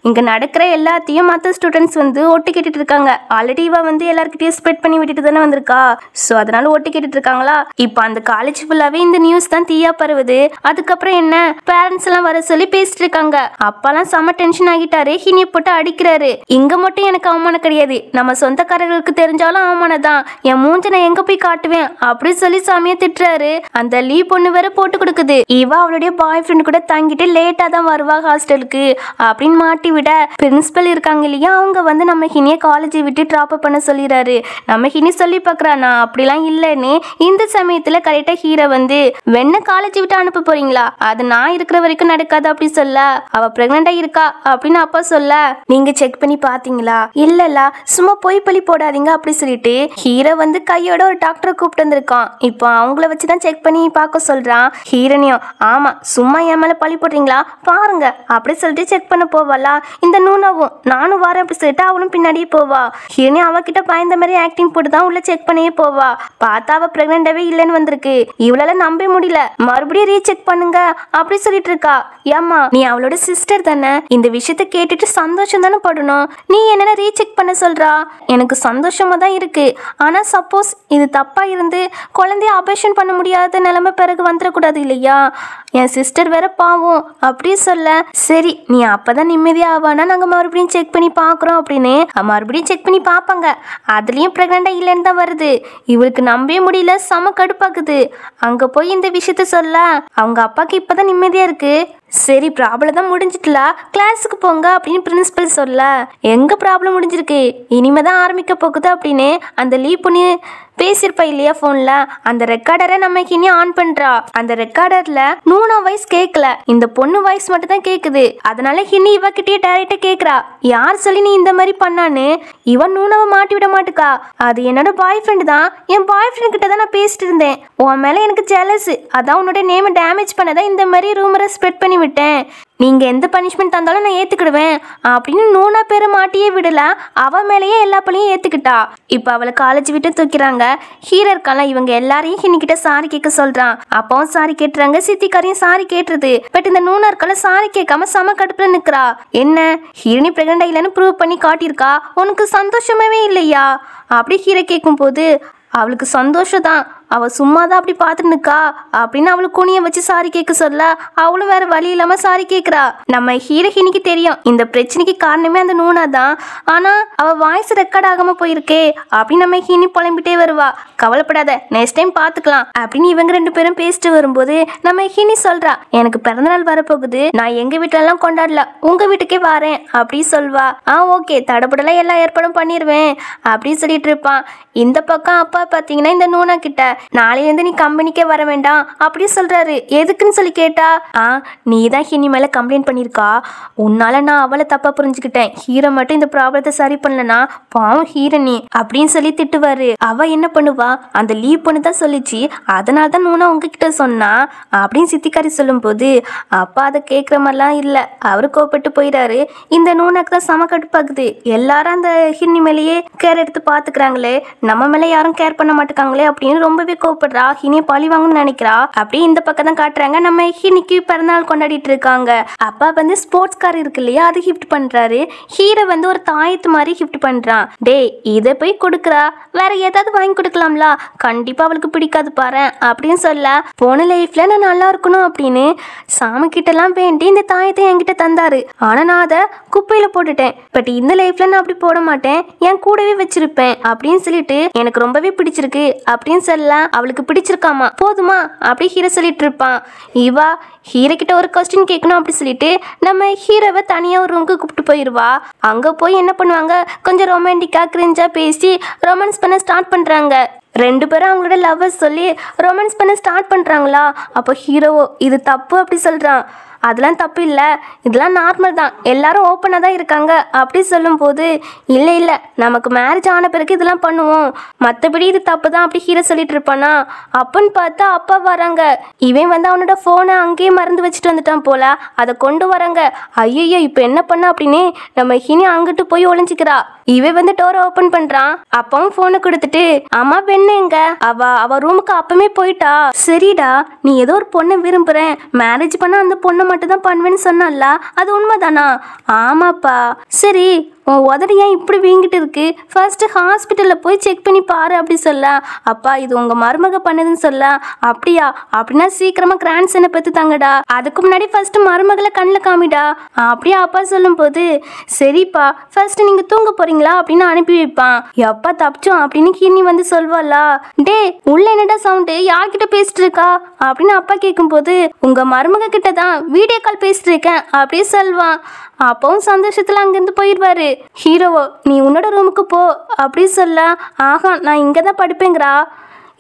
இங்கே நடக்கிற எல்லாத்தையும் மற்ற ஸ்டூடெண்ட்ஸ் வந்து ஒட்டு கேட்டுட்டு இருக்காங்க. ஆல்ரெடி இவ வந்து எல்லாருக்கிட்டையும் ஸ்ப்ரெட் பண்ணி விட்டுட்டு தானே வந்திருக்கா, ஸோ அதனால ஒட்டு கேட்டுட்டு இருக்காங்களா. இப்போ அந்த காலேஜ் ஃபுல்லாகவே இந்த நியூஸ் தான் தீயா பரவுது. அதுக்கப்புறம் என்ன, பேரண்ட்ஸ் எல்லாம் வர சொல்லி பேசிட்டு இருக்காங்க. அப்பெல்லாம் செம்ம டென்ஷன் ஆகிட்டாரு, ஹினியை போட்டு அடிக்கிறாரு. இங்க மட்டும் எனக்கு அவமானம் கிடையாது, நம்ம சொந்தக்காரர்களுக்கு தெரிஞ்சாலும் அவமானம் தான், என் மூஞ்ச நான் எங்க போய் காட்டுவேன் அப்படி சொல்லி சாமியை திட்டுறாரு. அந்த லீவ் பொண்ணு வேற போட்டு கொடுக்குது. இவ அவளுடைய பாய் ஃப்ரெண்ட் கூட தங்கிட்டு லேட்டா தான் வருவா ஹாஸ்டலுக்கு அப்படின்னு மாட்டி விட, பிரின்சிபல் இருக்காங்க இல்லையா, அவங்க வந்து நம்ம ஹினியை காலேஜை விட்டு ட்ராப் பண்ண சொல்லிடுறாரு. நம்ம ஹினி சொல்லி பார்க்குறா நான் அப்படிலாம் இல்லைன்னு. இந்த சமயத்துல கரெக்டா ஹீரோ வந்து வெண்ண காலேஜ் விட்டு அனுப்ப போறீங்களா, அது நான் இருக்கிற வரைக்கும் நடக்காது அப்படி சொல்ல, அவ பிரெக்னண்டா இருக்கா அப்படின்னு அப்பா சொல்ல, நீங்க செக் பண்ணி பாத்தீங்களா, இல்லல்ல சும்மா போய் பழி போடாதீங்க அப்படி சொல்லிட்டு ஹீரோ வந்து கையோட ஒரு டாக்டரை கூப்பிட்டு வந்திருக்கான். இப்போ அவங்கள வச்சுதான் செக் பண்ணி பார்க்க சொல்றான். ஹீரோனியும் ஆமா சும்மா என் மேல பழி போடுறீங்களா பாருங்க அப்படி சொல்லிட்டு செக் பண்ண போவாளா. இந்த நூனாவும் நானும் வரேன் அப்படி சொல்லிட்டு அவளும் பின்னாடியே போவா. ஹீரோனி அவகிட்ட பயந்த மாதிரி ஆக்டிங் போட்டு தான் உள்ள செக் பண்ணியே போவா. பார்த்தா அவ பிரெக்னண்டாவே இல்லைன்னு வந்திருக்கு. இவளால நம்ப முடியல, மறுபடியும் ரீசெக் பண்ணுங்க அப்படி சொல்லிட்டு இருக்கா. ஏம்மா நீ அவளோட சிஸ்டர் தானே, இந்த விஷயத்த கேட்டுட்டு சந்தோஷம் தானே படணும், நீ என்ன ரீசெக் பண்ண சொல்றா. எனக்கு சந்தோஷமா தான் இருக்கு, ஆனா சப்போஸ் இது தப்பா இருந்து குழந்தைய ஆபரேஷன் பண்ண முடியாத நிலைமை பிறகு வந்துடக்கூடாது இல்லையா, என் சிஸ்டர் வேற பாவம் அப்படி சொல்ல, சரி நீ அப்பதான் நிம்மதியா ஆவானா நாங்க மறுபடியும் செக் பண்ணி பாக்குறோம் அப்படின்னு மறுபடியும் செக் பண்ணி பாப்பாங்க. அதுலயும் பிரெக்னண்டா இல்லைன்னு தான் வருது. இவளுக்கு நம்பவே முடியல, செம கடுப்பாக்குது. அங்க போய் இந்த விஷயத்த சொல்ல அவங்க அப்பாக்கு இப்பதான் நிம்மதியா இருக்கு. சரி ப்ராப்ளம் தான் முடிஞ்சிட்டல, கிளாஸுக்கு போங்க அப்படின்னு பிரின்சிபல் சொல்ல, எங்க ப்ராப்ளம் முடிஞ்சிருக்கு, இனிமே தான் ஆரம்பிக்க போகுது அப்படின்னு அந்த லீவ் பண்ணி பேசியிருப்பா இல்லையா ஃபோன்ல, அந்த ரெக்கார்டரை நம்ம ஹினி ஆன் பண்றா. அந்த ரெக்கார்டர்ல நூனா வாய்ஸ் கேட்கல, இந்த பொண்ணு வாய்ஸ் மட்டும் தான் கேக்குது. அதனால ஹினி இவகிட்டயே டைரக்டா கேக்குறா, யார் சொல்லி நீ இந்த மாதிரி பண்ணான்னு. இவன் நூனாவை மாட்டி விட மாட்டுக்கா, அது என்னோட பாய் ஃப்ரெண்டு தான், என் பாய் ஃப்ரெண்ட் கிட்ட தான் நான் பேசிட்டு இருந்தேன், உன் மேல எனக்கு ஜெலஸ், அதான் உன்னோட நேமை டேமேஜ் பண்ணதான் இந்த மாதிரி ரூமரை ஸ்ப்ரெட் பண்ணி விட்டேன், நீங்க எந்த பனிஷ்மெண்ட் தந்தாலும் நான் ஏத்துக்கிடுவேன் அப்படின்னு நூனா பேரை மாட்டியே விடல, அவ மேலேயே எல்லா பழியும் ஏத்துக்கிட்டா. இப்ப அவளை காலேஜ் விட்டு தூக்கிறாங்க. ஹீரோ இருக்கால, இவங்க எல்லாரையும் ஹினிக்கிட்ட சாரி கேட்க சொல்றான். அப்பவும் சாரி கேட்டுறாங்க, சித்திக்காரையும் சாரி கேட்டுருது. பட் இந்த நூனா இருக்கால சாரி கேட்காம சம கடுப்புல நிக்கிறா. என்ன ஹீரோனி பிரெக்னண்டா இல்லைன்னு ப்ரூவ் பண்ணி காட்டியிருக்கா, உனக்கு சந்தோஷமாவே இல்லையா அப்படி ஹீரோ கேட்கும் போது அவளுக்கு சந்தோஷம் தான், அவள் சும்மா தான் அப்படி பார்த்துட்டு நிற்கா அப்படின்னு அவளுக்கு குனிய வச்சு சாரி கேட்க சொல்ல, அவளும் வேற வழி இல்லாமல் சாரி கேட்குறா. நம்ம ஹீரோயினிக்கு தெரியும் இந்த பிரச்சனைக்கு காரணமே அந்த நூனா தான், ஆனால் அவள் வாய்ஸ் ரெக்கார்ட் ஆகாமல் போயிருக்கே அப்படின்னு நம்ம ஹீனி புலம்பிட்டே வருவா. கவலைப்படாத, நெக்ஸ்ட் டைம் பார்த்துக்கலாம் அப்படின்னு இவங்க ரெண்டு பேரும் பேசிட்டு வரும்போது நம்ம ஹீனி சொல்றா, எனக்கு பிறந்தநாள் வரப்போகுது, நான் எங்கள் வீட்டிலலாம் கொண்டாடல, உங்கள் வீட்டுக்கே வரேன் அப்படி சொல்வா. ஓகே தடப்படலாம் எல்லா ஏற்பாடும் பண்ணிடுவேன் அப்படின்னு சொல்லிட்டு இருப்பான். இந்த பக்கம் அப்பா பார்த்தீங்கன்னா இந்த நூனா கிட்ட, நாளையிலேருந்து நீ கம்பெனிக்கே வர வேண்டாம் அப்படி சொல்றாரு. எதுக்குன்னு சொல்லி கேட்டா, நீ தான் ஹினி மேல கம்ப்ளைண்ட் பண்ணியிருக்கா, உன்னால நான் அவளை தப்பா புரிஞ்சுக்கிட்டேன், ஹீரோ மட்டும் இந்த ப்ராப்ளத்தை சரி பண்ணலனா பாவம் ஹீரோனி அப்படின்னு சொல்லி திட்டுவாரு. அவ என்ன பண்ணுவா, அந்த லீவ் பண்ணு தான் சொல்லிச்சு, அதனால தான் நூனா உங்ககிட்ட சொன்னா அப்படின்னு சித்திக்காரி சொல்லும் போது அப்பா அதை கேட்குற மாதிரிலாம் இல்லை, அவரு கோப்பட்டு போயிடாரு. இந்த நூனாக்கு தான் சம கடுப்பாகுது, எல்லாரும் அந்த ஹின்னி மேலேயே கேர் எடுத்து பார்த்துக்கிறாங்களே, நம்ம மேலே யாரும் கேர் பண்ண மாட்டேங்காங்களே அப்படின்னு ரொம்பவே கோவப்படுறா. ஹினியை பழி வாங்கணும்னு நினைக்கிறா. அப்படியே இந்த பக்கம் தான் காட்டுறாங்க, நம்ம ஹினிக்கு பிறந்தநாள் கொண்டாடிட்டு இருக்காங்க. அப்பா வந்து ஸ்போர்ட்ஸ் கார் இருக்கு இல்லையா, அது கிஃப்ட் பண்றாரு. ஹீரோ வந்து ஒரு தாயத்து மாதிரி கிஃப்ட் பண்றான். டே இதை போய் கொடுக்குறா, வேற ஏதாவது வாங்கி கொடுக்கலாம்ல, கண்டிப்பா அவளுக்கு பிடிக்காது பாரு அப்படின்னு சொல்ல, போன லைஃப்ல நான் நல்லா இருக்கணும் அப்படின்னு சாமி கிட்ட எல்லாம் வேண்டி இந்த தாயத்தை என்கிட்ட தந்தாரு, ஆனா நான் அதை குப்பையில போட்டுட்டேன், பட் இந்த லைஃப்ல நான் அப்படி போட மாட்டேன், என் கூடவே வச்சிருப்பேன் அப்படின்னு சொல்லிட்டு எனக்கு ரொம்பவே பிடிச்சிருக்கு அப்படின்னு சொல்ல, அவளுக்கு பிடிச்சிருக்காமா போதுமா அப்படி ஹீரோ சொல்லிட்டு இருப்பான். இவா ஹீரோ கிட்ட ஒரு கொஸ்டின் கேட்கணும் அப்படி சொல்லிட்டு நம்ம ஹீரோவை தனியா ஒரு ரூமுக்கு கூப்பிட்டு போயிடுவா. அங்க போய் என்ன பண்ணுவாங்க, கொஞ்சம் ரொமான்டிக்கா கிரிஞ்சா பேசி ரொமான்ஸ் பண்ண ஸ்டார்ட் பண்றாங்க. ரெண்டு பேரும் அவங்களோட லவ்வர்ஸ் சொல்லி ரொமான்ஸ் பண்ண ஸ்டார்ட் பண்றாங்களா. அப்போ ஹீரோவோ இது தப்பு அப்படி சொல்றான். அதெல்லாம் தப்பு இல்லை, இதெல்லாம் நார்மல் தான், எல்லாரும் ஓப்பனாக தான் இருக்காங்க அப்படி சொல்லும்போது, இல்லை இல்லை நமக்கு மேரேஜ் ஆன பிறகு இதெல்லாம் பண்ணுவோம், மற்றபடி இது தப்பு தான் அப்படி ஹீரோ சொல்லிட்டு இருப்பானா. அப்பன்னு பார்த்தா அப்பா வராங்க. இவன் வந்து அவனோட ஃபோனை அங்கேயே மறந்து வச்சுட்டு வந்துட்டான் போல, அதை கொண்டு வராங்க. ஐயோ இப்போ என்ன பண்ண அப்படின்னு நம்ம ஹினி அங்கிட்டு போய் ஒளிஞ்சிக்கிறா. இவன் வந்து டோரை ஓப்பன் பண்றான். அப்பவும் ஃபோனை கொடுத்துட்டு, அம்மா பெண்ணு எங்க, அவ ரூமுக்கு அப்பமே போயிட்டா. சரிடா நீ ஏதோ ஒரு பொண்ணை விரும்புறேன், மேரேஜ் பண்ண அந்த பொண்ணை மட்டும் தான் பண்ணுவேன்னு சொன்னால, அது உண்மைதானா? ஆமாப்பா. சரி உன் உதடு ஏன் இப்படி வீங்கிட்டு இருக்கு, ஃபர்ஸ்ட் ஹாஸ்பிட்டலில் போய் செக் பண்ணி பாரு அப்படி சொல்ல. அப்பா இது உங்கள் மருமக பண்ணதுன்னு சொல்ல. அப்படியா, அப்படின்னா சீக்கிரமாக கிராண்ட்சனை பற்றி தாங்கடா, அதுக்கு முன்னாடி ஃபர்ஸ்ட் மருமகளை கண்ணில் காமிடா அப்படியே அப்பா சொல்லும் போது, சரிப்பா ஃபர்ஸ்ட் நீங்கள் தூங்க போறீங்களா அப்படின்னு அனுப்பி வைப்பான். எப்பா தப்பிச்சோம் அப்படின்னு ஹினி வந்து சொல்வாளா. டே உள்ள என்னடா சவுண்டு, யார்கிட்ட பேசிட்டு இருக்கா அப்படின்னு அப்பா கேட்கும்போது, உங்கள் மருமக கிட்ட தான் வீடியோ கால் பேசிட்டு இருக்கேன் அப்படியே சொல்வான். அப்பவும் சந்தோஷத்துல அங்கிருந்து போயிடுவாரு. ஹீரோவோ நீ உன்னோட ரூமுக்கு போ அப்படி சொல்ல, நான் இங்கே தான் படுப்பேங்கிறா,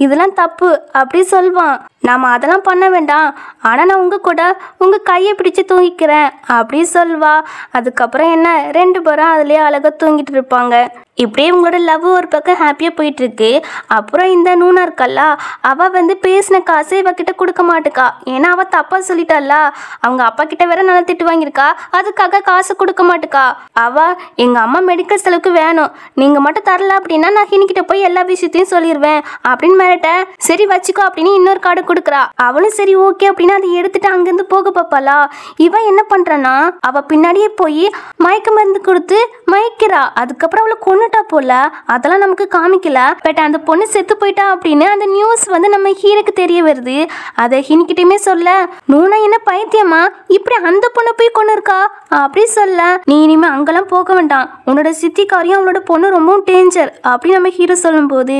இதெல்லாம் தப்பு அப்படி சொல்வான். நாம் அதெல்லாம் பண்ண வேண்டாம், ஆனால் நான் உங்கள் கூட உங்கள் கையை பிடிச்சி தூங்கிக்கிறேன் அப்படி சொல்வா. அதுக்கப்புறம் என்ன, ரெண்டு பேரும் அதுலேயே அழகாக தூங்கிட்டு இருப்பாங்க. இப்படியே உங்களோட லவ் ஒரு பக்கம் ஹாப்பியாக போயிட்டுருக்கு. அப்புறம் இந்த நூனா இருக்கல்ல, அவள் வந்து பேசின காசை இவகிட்ட கொடுக்க மாட்டுக்கா, ஏன்னா அவள் தப்பாக சொல்லிட்டால, அவங்க அப்பா கிட்ட வேற நல்லா திட்டு வாங்கியிருக்கா, அதுக்காக காசு கொடுக்க மாட்டுக்கா. அவள் எங்கள் அம்மா மெடிக்கல் செலவுக்கு வேணும், நீங்கள் மட்டும் தரல அப்படின்னா நான் ஹினிக்கிட்ட போய் எல்லா விஷயத்தையும் சொல்லிடுவேன் அப்படின்னு மிரட்ட. சரி வச்சுக்கோ அப்படின்னு இன்னொரு கார்டு கொடுக்குறா. அவளும் சரி ஓகே அப்படின்னு அதை எடுத்துட்டு அங்கேருந்து போக பார்ப்பாளா. இவன் என்ன பண்ணுறான்னா, அவள் பின்னாடியே போய் மயக்க மருந்து கொடுத்து மயக்கிறா. அதுக்கப்புறம் அவளை கொண்டு கொன்னுட்டா போல, அதெல்லாம் நமக்கு காமிக்கல. பட் அந்த பொண்ணு செத்து போயிட்டா அப்படின்னு அந்த நியூஸ் வந்து நம்ம ஹீரோக்கு தெரிய வருது. அதை ஹினிக்கிட்டயுமே சொல்ல, நூனா என்ன பைத்தியமா, இப்படி அந்த பொண்ணை போய் கொண்டு இருக்கா அப்படி சொல்ல, நீ இனிமே அங்கெல்லாம் போக வேண்டாம், உன்னோட சித்திக்காரியும் அவளோட பொண்ணு ரொம்பவும் டேஞ்சர் அப்படி நம்ம ஹீரோ சொல்லும் போது,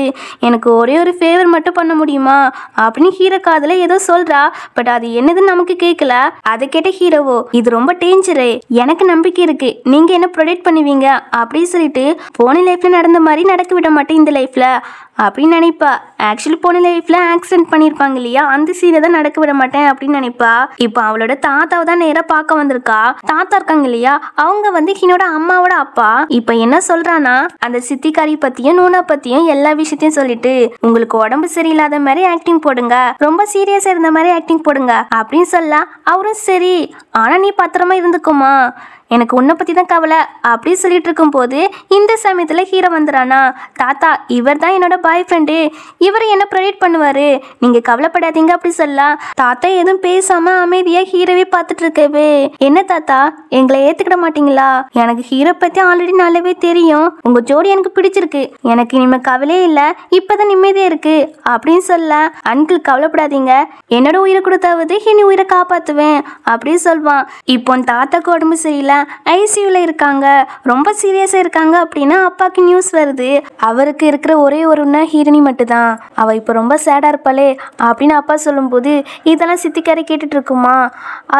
எனக்கு ஒரே ஒரு ஃபேவர் மட்டும் பண்ண முடியுமா அப்படின்னு ஹீரோ காதுல ஏதோ சொல்றா. பட் அது என்னதுன்னு நமக்கு கேட்கல. அதை கேட்ட ஹீரோவோ, இது ரொம்ப டேஞ்சரு, எனக்கு நம்பிக்கை இருக்கு, நீங்க என்ன ப்ரொடெக்ட் பண்ணுவீங்க அப்படின்னு சொல்லிட்டு, போன லைஃப்ல நடந்த மாதிரி நடக்க விட மாட்டேன் இந்த லைஃப்ல அப்படின்னு நினைப்பா. ஆக்சுவலி போன லைஃப்ல ஆக்சிடென்ட் பண்ணியிருப்பாங்க இல்லையா, அந்த சீனை தான் நடக்க விட மாட்டேன் அப்படின்னு நினைப்பா. இப்போ அவளோட தாத்தாவை தான் நேராக பார்க்க வந்திருக்கா. தாத்தா இருக்காங்க இல்லையா, அவங்க வந்து ஹீனோட அம்மாவோட அப்பா. இப்போ என்ன சொல்றானா, அந்த சித்திக்காரி பத்தியும் நூனா பத்தியும் எல்லா விஷயத்தையும் சொல்லிட்டு, உங்களுக்கு உடம்பு சரியில்லாத மாதிரி ஆக்டிங் போடுங்க, ரொம்ப சீரியஸா இருந்த மாதிரி ஆக்டிங் போடுங்க அப்படின்னு சொல்ல, அவரும் சரி, ஆனா நீ பத்திரமா இருந்துக்குமா, எனக்கு உன்னை பற்றி தான் கவலை அப்படி சொல்லிட்டு இருக்கும்போது, இந்த சமயத்தில் ஹீரோ வந்துறானா. தாத்தா, இவர் தான் என்னோட பாய் ஃப்ரெண்டு, இவர் என்ன ப்ரொடெக்ட் பண்ணுவார், நீங்கள் கவலைப்படாதீங்க அப்படி சொல்லலாம். தாத்தா எதுவும் பேசாமல் அமைதியாக ஹீரோவே பார்த்துட்டு இருக்கவே, என்ன தாத்தா எங்களை ஏற்றுக்கிட மாட்டீங்களா, எனக்கு ஹீரோ பற்றி ஆல்ரெடி நல்லாவே தெரியும், உங்கள் ஜோடி எனக்கு பிடிச்சிருக்கு, எனக்கு இனிமேல் கவலையே இல்லை, இப்போ தான் நிம்மதியாக இருக்குது அப்படின்னு சொல்ல, அங்கிள் கவலைப்படாதீங்க, என்னோட உயிரை கொடுத்தாவது இனி உயிரை காப்பாற்றுவேன் அப்படின்னு சொல்வான். இப்போ தாத்தாக்கு உடம்பு சரியில்லை, ஐசியூல இருக்காங்க, ரொம்ப சீரியஸா இருக்காங்க அப்படின்னு அப்பாக்கு நியூஸ் வருது. அவருக்கு இருக்கிற ஒரே ஒருன்னா ஹீரோனி மட்டும்தான், அவ இப்போ ரொம்ப சேடா இருப்பாளே அப்படின்னு அப்பா சொல்லும்போது, இதெல்லாம் சித்திக்காரி கேட்டுட்டு இருக்குமா.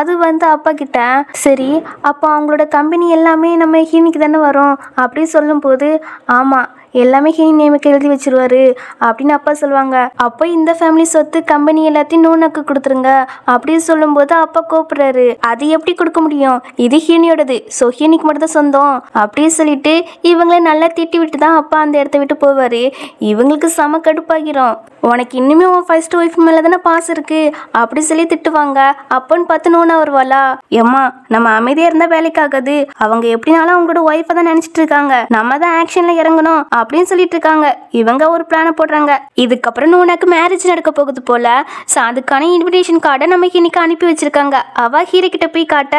அது வந்து அப்பா கிட்ட, சரி அப்போ அவங்களோட கம்பெனி எல்லாமே நம்ம ஹீரோனிக்கு தானே வரும் அப்படின்னு சொல்லும்போது, ஆமா எல்லாமே ஹீனி நேமுக்கு எழுதி வச்சிருவாரு அப்படின்னு அப்பா சொல்லுவாங்க. அப்போ இந்த ஃபேமிலி சொத்து கம்பெனி எல்லாத்தையும் நூனாக்கு கொடுத்துருங்க அப்படின்னு சொல்லும்போது அப்பா கோப்புறாரு. அது எப்படி கொடுக்க முடியும், இது ஹீனியோடது, ஸோ ஹீனிக்கு மட்டும் தான் சொந்தம் அப்படின்னு சொல்லிட்டு இவங்கள நல்லா திட்டி விட்டு தான் அப்பா அந்த இடத்த விட்டு போவார். இவங்களுக்கு செம கடுப்பாகிரும். உனக்கு இன்னுமே உன் ஃபர்ஸ்ட் ஒய்ஃப் மேலே தானே பாஸ் இருக்கு அப்படி சொல்லி திட்டுவாங்க. அப்போன்னு பார்த்து நூனா வருவாளா, ஏம்மா நம்ம அமைதியாக இருந்தால் வேலைக்காகாது, அவங்க எப்படினாலும் அவங்களோட ஒய்ஃபை தான் நினச்சிட்டு இருக்காங்க, நம்ம தான் ஆக்ஷனில் இறங்கணும் அப்படின்னு சொல்லிட்டு இருக்காங்க. இவங்க ஒரு பிளானை போடுறாங்க. இதுக்கப்புறம் நூனாக்கு மேரேஜ் நடக்க போகுது போல. ஸோ அதுக்கான இன்விடேஷன் கார்டை நம்ம இன்னைக்கு அனுப்பி வச்சிருக்காங்க. அவ ஹீரோ கிட்ட போய் காட்ட,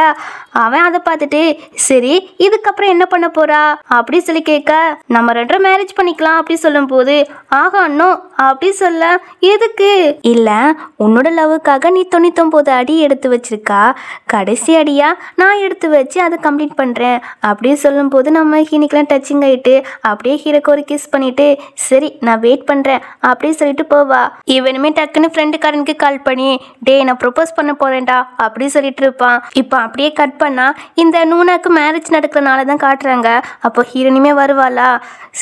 அவன் அதை பார்த்துட்டு, சரி இதுக்கப்புறம் என்ன பண்ண போறா அப்படி சொல்லி கேட்க, நம்ம ரெண்டரை மேரேஜ் பண்ணிக்கலாம் அப்படி சொல்லும் போது, ஆகா நோ அப்படி சொல்ல, எதுக்கு இல்ல உன்னோட லவ்வுக்காக நீ 99 அடி எடுத்து வச்சிருக்கா, கடைசி அடியா நான் எடுத்து வச்சு அதை கம்ப்ளீட் பண்றேன் அப்படி சொல்லும் போது, நம்ம ஹீனிக்கெல்லாம் டச்சிங் ஆயிட்டு அப்படியே ஹீரோக்கு ஒரு கிஸ் பண்ணிட்டு, சரி நான் வெயிட் பண்றேன் அப்படி சொல்லிட்டு போவா. இவனுமே டக்குன்னு ஃப்ரெண்டுக்காரனுக்கு கால் பண்ணி, டே நான் ப்ரொபோஸ் பண்ண போறேன்டா அப்படி சொல்லிட்டு இருப்பான். இப்போ அப்படியே கட் பண்ணா இந்த நூனாக்கு மேரேஜ் நடக்கிறனால தான் காட்டுறாங்க. அப்போ ஹீரோனியுமே வருவாளா,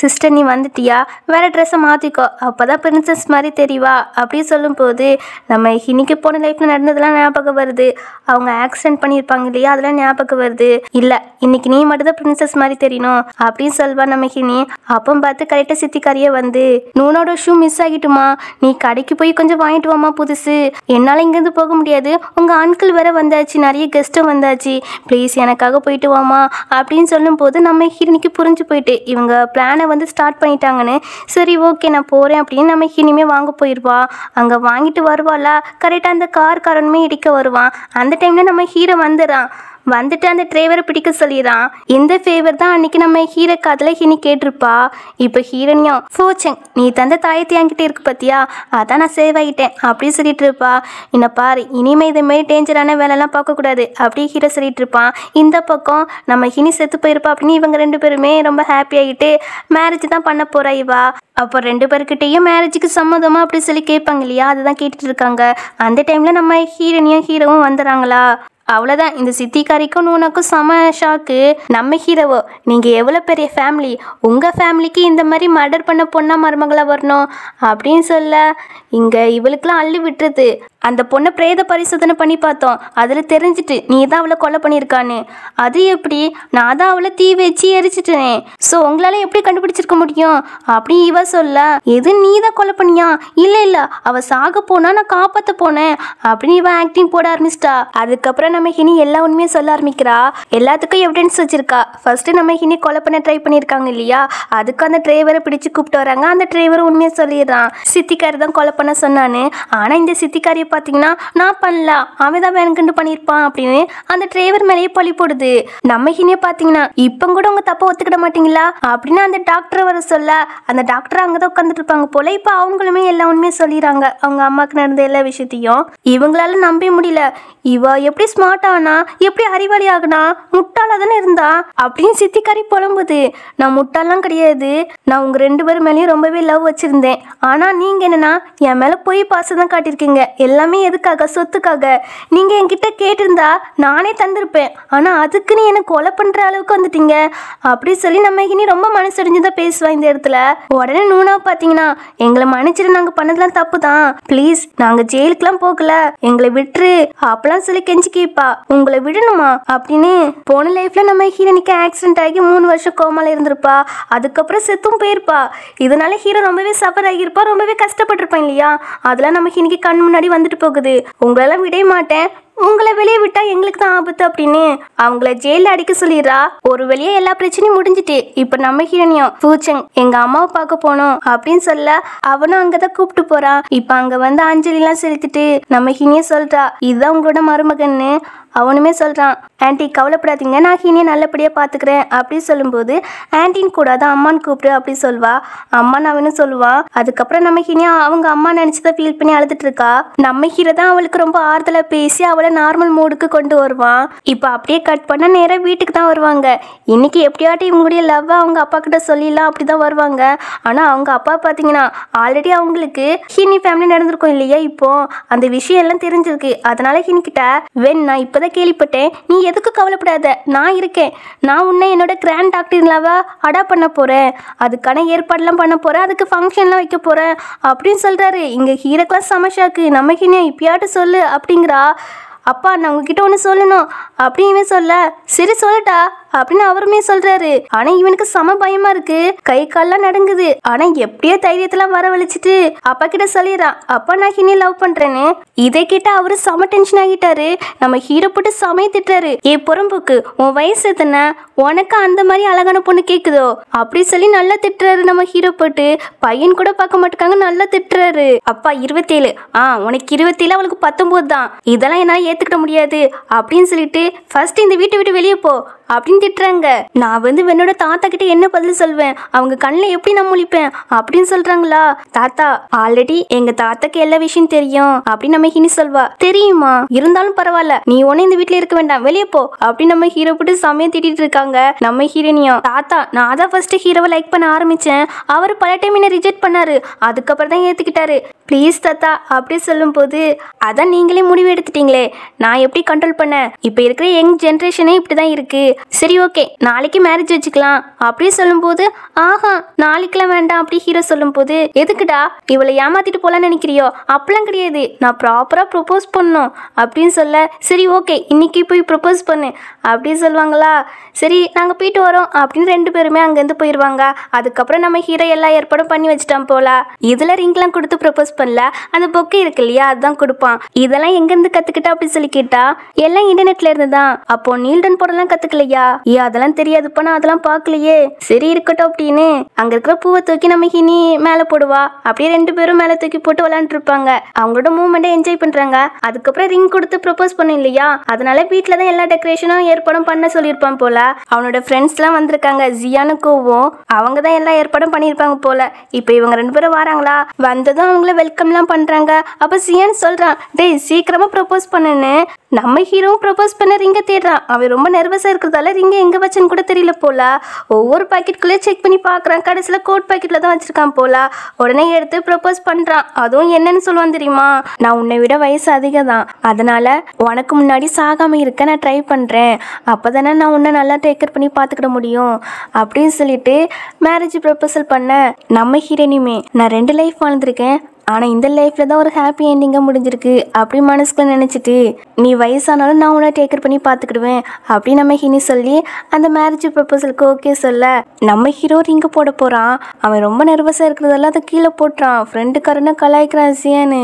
சிஸ்டர் நீ வந்துட்டியா, வேற ட்ரெஸ்ஸை மாற்றிக்கோ, அப்போதான் பிரின்சஸ் மாதிரி தெரியவா அப்படி சொல்லும்போது, நம்ம இன்னைக்கு போன லைஃப்பில் நடந்ததெல்லாம் ஞாபகம் வருது. அவங்க ஆக்சிடென்ட் பண்ணியிருப்பாங்க இல்லையா, அதெல்லாம் ஞாபகம் வருது. இல்லை இன்னைக்கு நீ மட்டும் தான் பிரின்சஸ் மாதிரி தெரியணும் அப்படின்னு சொல்வா நம்ம ஹினி. அப்போ பார்த்து கரெக்டாக சித்திக்காரியே வந்து, நூனோட ஷூ மிஸ் ஆகிட்டுமா, நீ கடைக்கு போய் கொஞ்சம் வாங்கிட்டு வாமா புதுசு, என்னால் இங்கேருந்து போக முடியாது, உங்கள் அங்கிள் வேற வந்தாச்சு, நிறைய கெஸ்ட்டும் வந்தாச்சு, ப்ளீஸ் எனக்காக போயிட்டு வாமா அப்படின்னு சொல்லும்போது, நம்ம ஹீரோனிக்கு புரிஞ்சு போயிட்டு இவங்க பிளானை வந்து ஸ்டார்ட் பண்ணிட்டாங்கன்னு. சரி ஓகே நான் போகிறேன் அப்படின்னு நம்ம ஹீரோனியுமே வாங்க போயிடுவா. அங்கே வாங்கிட்டு வருவாளா, கரெக்டாக அந்த காரனுமே இடிக்க வருவான். அந்த டைமில் நம்ம ஹீரோ வந்துடுறான். வந்துட்டு அந்த டிரைவரை பிடிக்க சொல்லிடுறான். இந்த ஃபேவர் தான் அன்னைக்கு நம்ம ஹீரோ காதில் ஹினி கேட்டிருப்பா. இப்போ ஹீரோனியும், ஃபோச்சங் நீ தந்த தாயத்தை என்கிட்ட இருக்கு பார்த்தியா, அதான் நான் சேவ் ஆகிட்டேன் அப்படி சொல்லிட்டு இருப்பா. இன்ன பாரு இனிமேல் இதுமாரி டேஞ்சரான வேலைலாம் பார்க்கக்கூடாது அப்படி ஹீரோ சொல்லிட்டு இருப்பான். இந்த பக்கம் நம்ம ஹினி செத்து போயிருப்பா அப்படின்னு இவங்க ரெண்டு பேருமே ரொம்ப ஹாப்பி ஆகிட்டு மேரேஜ் தான் பண்ண போகிறா இவா. அப்போ ரெண்டு பேர்கிட்டையும் மேரேஜுக்கு சம்மதமா அப்படி சொல்லி கேட்பாங்க இல்லையா, அதுதான் கேட்டுட்டு இருக்காங்க. அந்த டைமில் நம்ம ஹீரோனியும் ஹீரோவும் வந்துடுறாங்களா. அவ்வளோதான், இந்த சித்திக்காரிக்கும் நூனாக்கும் செம ஷாக்கு. நம்ம ஹீரோவோ, நீங்கள் எவ்வளோ பெரிய ஃபேமிலி, உங்கள் ஃபேமிலிக்கு இந்த மாதிரி மர்டர் பண்ண பொண்ணா மருமகளாக வரணும் அப்படின்னு சொல்ல, இங்கே இவளுக்கெல்லாம் அள்ளி விட்டுருது. அந்த பொண்ணை பிரேத பரிசோதனை பண்ணி பார்த்தோம், அதில் தெரிஞ்சிட்டு நீ தான் அவளை கொலை பண்ணியிருக்கான்னு. அது எப்படி, நான் தான் அவளை தீ வச்சு எரிச்சிட்டேன், ஸோ உங்களால் எப்படி கண்டுபிடிச்சிருக்க முடியும் அப்படி இவ சொல்ல, எது நீ தான் கொலை பண்ணியா, இல்லை இல்லை அவள் சாக போனா நான் காப்பாற்ற போனேன் அப்படின்னு இவன் ஆக்டிங் போட ஆரம்பிச்சிட்டா. அதுக்கப்புறம் நம்ம ஹினி எல்லா உண்மையை சொல்ல ஆரம்பிக்கிறா. எல்லாத்துக்கும் எவிடன்ஸ் வச்சிருக்கா. ஃபர்ஸ்ட் நம்ம ஹினி கொலை பண்ண ட்ரை பண்ணியிருக்காங்க இல்லையா, அதுக்கு அந்த டிரைவரை பிடிச்சு கூப்பிட்டு வராங்க. அந்த டிரைவர் உண்மையை சொல்லிடுறான், சித்திக்காரி தான் கொலை பண்ண சொன்னான்னு. ஆனால் இந்த சித்திக்காரியை பார்த்தீங்கன்னா நான் பண்ணல, அவன் தான் வேணுக்குன்னு பண்ணியிருப்பான் அப்படின்னு அந்த டிரைவர் மேலேயே பழி போடுது. நம்ம ஹீனியை பார்த்தீங்கன்னா இப்போ கூட உங்க தப்ப ஒத்துக்கிட மாட்டீங்களா அப்படின்னு அந்த டாக்டர் வர சொல்ல அந்த டாக்டர் அங்கதான் உட்காந்துட்டு இருப்பாங்க போல. இப்போ அவங்களுமே எல்லா உண்மையே சொல்லிடுறாங்க, அவங்க அம்மாவுக்கு நடந்த எல்லா விஷயத்தையும். இவங்களால நம்ப முடியல, இவ எப்படி ஸ்மார்ட் ஆனா, எப்படி அறிவாளி ஆகுனா, முட்டாளா தானே இருந்தா அப்படின்னு சித்திக்காரி புலம்புது. நான் முட்டாலாம் கிடையாது, நான் உங்க 2 பேர் மேலேயும் ரொம்பவே லவ் வச்சிருந்தேன். ஆனா நீங்க என்னன்னா என் மேல போய் பாசம் தான் காட்டியிருக்கீங்க. எல்லாமே எதுக்காக? சொத்துக்காக. நீங்க என்கிட்ட கேட்டிருந்தா நானே தந்திருப்பேன், ஆனா அதுக்கு நீ என்ன கொலை பண்ற அளவுக்கு வந்துட்டீங்க அப்படி சொல்லி நம்ம இனி ரொம்ப மனசடைஞ்சுதான் பேசுவா இந்த இடத்துல. உடனே நூனா பாத்தீங்கன்னா எங்களை மன்னிச்சிட்டு, நாங்க பண்ணதெல்லாம் தப்பு தான், ப்ளீஸ் நாங்க ஜெயிலுக்குலாம் போகல, எங்களை விட்டுரு அப்பெல்லாம் சொல்லி கெஞ்சி கேப்பா. உங்களை விடணுமா அப்படின்னு. போன லைஃப்ல நம்ம ஹீரோனிக்கு ஆக்சிடென்ட் ஆகி 3 வருஷம் கோமால இருந்திருப்பா, அதுக்கப்புறம் செத்தும் போயிருப்பா. இதனால ஹீரோ ரொம்பவே சஃபர் ஆகியிருப்பா, ரொம்பவே கஷ்டப்பட்டிருப்பான் இல்லையா. அதெல்லாம் நம்ம ஹீரோனிக்கு கண் முன்னாடி வந்துட்டு போகுது. உங்களெல்லாம் விட மாட்டேன், உங்களை வெளியே விட்டா எங்களுக்கு தான் ஆபத்து அப்படின்னு அவங்கள ஜெயில அடிக்க சொல்லிடுறா. ஒரு வெளியே எல்லா பிரச்சனையும் முடிஞ்சிட்டு இப்ப நம்ம ஹீரோனியும் பூச்சங் எங்க அம்மாவை பார்க்க போனோம் அப்படின்னு சொல்ல அவனும் அங்கதான் கூப்பிட்டு போறான். இப்ப அங்க வந்து அஞ்சலி எல்லாம் செலுத்திட்டு நம்ம ஹீனிய சொல்றா, இதுதான் உங்களோட மருமகன்னு. அவனுமே சொல்றான், ஆன்டி கவலைப்படாதீங்க, நான் ஹீனியை நல்லபடியா பாத்துக்கிறேன் அப்படின்னு சொல்லும்போது ஆன்டின்னு கூடாது அம்மான்னு கூப்பிடு அப்படி சொல்வா. அம்மான்னு அவனும் சொல்லுவான். அதுக்கப்புறம் நம்ம ஹீனியா அவங்க அம்மா நினைச்சதான் ஃபீல் பண்ணி அழுதுட்டு இருக்கா. நம்ம ஹீரோ தான் அவளுக்கு ரொம்ப ஆறுதலா பேசி அவளை நார்மல் மூடுக்கு கொண்டு வருவான். இப்போ அப்படியே கட் பண்ண நேரம் வீட்டுக்கு தான் வருவாங்க. இன்னைக்கு எப்படியாட்டும் இவங்களுடைய லவ் அவங்க அப்பா கிட்ட சொல்லிடலாம் அப்படிதான் வருவாங்க. ஆனா அவங்க அப்பா பாத்தீங்கன்னா ஆல்ரெடி அவங்களுக்கு ஹீனி ஃபேமிலி நடந்திருக்கும் இல்லையா, இப்போ அந்த விஷயம் எல்லாம் தெரிஞ்சிருக்கு. அதனால ஹீனி கிட்ட நான் இப்பதான் கேள்விப்பட்டேன், நீ எதுக்கு கவலைப்படாத, நான் இருக்கேன், நான் உன்னை என்னோட கிராண்ட் டாக்டர்லாவா அடா பண்ண போறேன், அதுக்கான ஏற்பாடுலாம் பண்ண போறேன், அதுக்கு ஃபங்க்ஷன்லாம் வைக்க போறேன் அப்படின்னு சொல்றாரு. இங்க ஹீரோக்கெல்லாம் சமஷாக்கு. நம்ம ஹீனியா இப்பயாட்டு சொல்லு அப்படிங்கிறா. அப்பா நான் உங்ககிட்ட ஒன்று சொல்லணும் அப்படின்னு சொல்ல, சரி சொல்லட்டா அப்படின்னு அவருமே சொல்றாரு. ஆனா இவனுக்கு சம பயமா இருக்கு, கை கால்லாம் நடுங்குது. ஆனா எப்படியோ தைரியத்தெல்லாம் வரவழைச்சிட்டு அப்பா கிட்ட சொல்லிடுறான், அப்பா நான் ஹீனியை லவ் பண்றேன்னு. இதை கேட்ட அவரு செம டென்ஷன் ஆகிட்டாரு. நம்ம ஹீரோ போட்டு சமைய திட்டுறாரு, ஏ புறம்போக்கு உன் வயசு எத்தனை, உனக்கு அந்த மாதிரி அழகான பொண்ணு கேக்குதோ அப்படி சொல்லி நல்லா திட்டுறாரு. நம்ம ஹீரோ போட்டு பையன் கூட பார்க்க மாட்டாங்க, நல்லா திட்டுறாரு. அப்பா 27, உனக்கு 27, அவளுக்கு 19 தான், இதெல்லாம் என்னால ஏத்துக்கிட முடியாது அப்படின்னு சொல்லிட்டு ஃபர்ஸ்ட் இந்த வீட்டை விட்டு வெளியே போ அப்படின்னு திட்டுறாங்க. நான் வந்து என்னோட தாத்தா கிட்ட என்ன பதில் சொல்வேன், அவங்க கண்ணில் எப்படி நான் முழிப்பேன் அப்படின்னு சொல்றாங்களா. தாத்தா ஆல்ரெடி எங்க தாத்தாக்கு எல்லா விஷயம் தெரியும் அப்படின்னு நம்ம ஹீனி சொல்வா. தெரியுமா, இருந்தாலும் பரவாயில்ல, நீ ஒன்னும் இந்த வீட்டுல இருக்க வேண்டாம், வெளியே போ அப்படின்னு நம்ம ஹீரோ போட்டு சமயம் திட்டிட்டு இருக்காங்க. நம்ம ஹீரோனியும், தாத்தா நான் தான் ஃபர்ஸ்ட் ஹீரோவை லைக் பண்ண ஆரம்பிச்சேன், அவர் பல டைம் என்ன ரிஜெக்ட் பண்ணாரு, அதுக்கப்புறம் தான் ஏத்துக்கிட்டாரு, ப்ளீஸ் தாத்தா அப்படி சொல்லும் போது, அதான் நீங்களே முடிவு எடுத்துட்டீங்களே, நான் எப்படி கண்ட்ரோல் பண்ண, இப்ப இருக்கிற யங் ஜென்ரேஷனே இப்படிதான் இருக்கு, சரி ஓகே நாளைக்கு மேரேஜ் வச்சுக்கலாம் அப்படி சொல்லும்போது, ஆஹா நாளைக்கெல்லாம் வேண்டாம் அப்படி ஹீரோ சொல்லும் போது, எதுக்குடா இவளை ஏமாத்திட்டு போலான்னு நினைக்கிறியோ, அப்பெல்லாம் கிடையாது, நான் ப்ராப்பரா ப்ரொபோஸ் பண்ணணும் அப்படின்னு சொல்ல, சரி ஓகே இன்னைக்கு போய் ப்ரொபோஸ் பண்ணு அப்படின்னு சொல்லுவாங்களா. சரி நாங்க போயிட்டு வரோம் அப்படின்னு 2 பேருமே அங்கேருந்து போயிடுவாங்க. அதுக்கப்புறம் நம்ம ஹீரோ எல்லா ஏற்பாடும் பண்ணி வச்சுட்டான் போல. இதுல ரிங்லாம் கொடுத்து ப்ரொபோஸ் பண்ணல, அந்த பொக்கே இருக்கு இல்லையா அதுதான் கொடுப்பான். இதெல்லாம் எங்க இருந்து கத்துக்கிட்டா அப்படின்னு சொல்லி கேட்டா, எல்லாம் இன்டர்நெட்ல இருந்துதான். அப்போ நீல்டன் போடலாம் கத்துக்கலையா, அதெல்லாம் தெரியாதுப்பா, நான் அதெல்லாம் பார்க்கலையே, சரி இருக்கட்டும் அப்படின்னு அங்க இருக்கிற பூவை தூக்கி நம்ம ஹீனி மேல போடுவா. அப்படியே 2 பேரும் மேல தூக்கி போட்டு விளையாண்டு இருப்பாங்க, அவங்களோட மூவ்மெண்ட்டை என்ஜாய் பண்றாங்க. அதுக்கப்புறம் ரிங் கொடுத்து ப்ரொபோஸ் பண்ணும் இல்லையா, அதனால வீட்டுலதான் எல்லா டெக்கரேஷனும் ஏற்பாடும் பண்ண சொல்லியிருப்பான் போல. அவனோட ஃப்ரெண்ட்ஸ் எல்லாம் வந்திருக்காங்க, ஜியானுக்கும் அவங்க தான் எல்லா ஏற்பாடும் பண்ணியிருப்பாங்க போல. இப்போ இவங்க 2 பேரும் வராங்களா, வந்ததும் அவங்கள வெல்கம்லாம் பண்றாங்க. அப்ப ஜியான் சொல்றான், டேய் சீக்கிரமா ப்ரொபோஸ் பண்ணுன்னு. நம்ம ஹீரோவும் ப்ரொபோஸ் பண்ண ரிங்க தேடுறான். அவன் ரொம்ப நர்வஸா இருக்கிறதால ரிங்க எங்க வச்சன்னு கூட தெரியல போல. ஒவ்வொரு பாக்கெட்டுக்குள்ளே செக் பண்ணி பாக்குறான், கடைசியில கோட் பாக்கெட்ல தான் வச்சிருக்கான் போல. உடனே எடுத்து ப்ரொபோஸ் பண்றான். அதுவும் என்னன்னு சொல்லுவான் தெரியுமா, நான் உன்னை விட வயசு அதிகம் தான், அதனால உனக்கு முன்னாடி சாகாம இருக்க நான் ட்ரை பண்றேன், அப்பதானே நான் உன்னை நல்லா டேக் கேர் பண்ணி பாத்துக்கிட முடியும் அப்படின்னு சொல்லிட்டு மேரேஜ் ப்ரொபோசல் பண்ண. நம்ம ஹீரோனியுமே, நான் 2 லைஃப் வாழ்ந்திருக்கேன், ஆனால் இந்த லைஃப்பில் தான் ஒரு ஹாப்பி எண்டிங்காக முடிஞ்சிருக்கு அப்படி மனசுக்குள்ள நினச்சிட்டு, நீ வயசானாலும் நான் உன்னை டேக்கர் பண்ணி பார்த்துக்கிடுவேன் அப்படி நம்ம ஹீனி சொல்லி அந்த மேரேஜ் ப்ரொபோசலுக்கு ஓகே சொல்ல, நம்ம ஹீரோ ரிங்க போட போகிறான். அவன் ரொம்ப நர்வஸாக இருக்கிறதெல்லாம் அதை கீழே போட்டுறான். ஃப்ரெண்டுக்காரனை கலாய்க்கிறான் சியான்னு,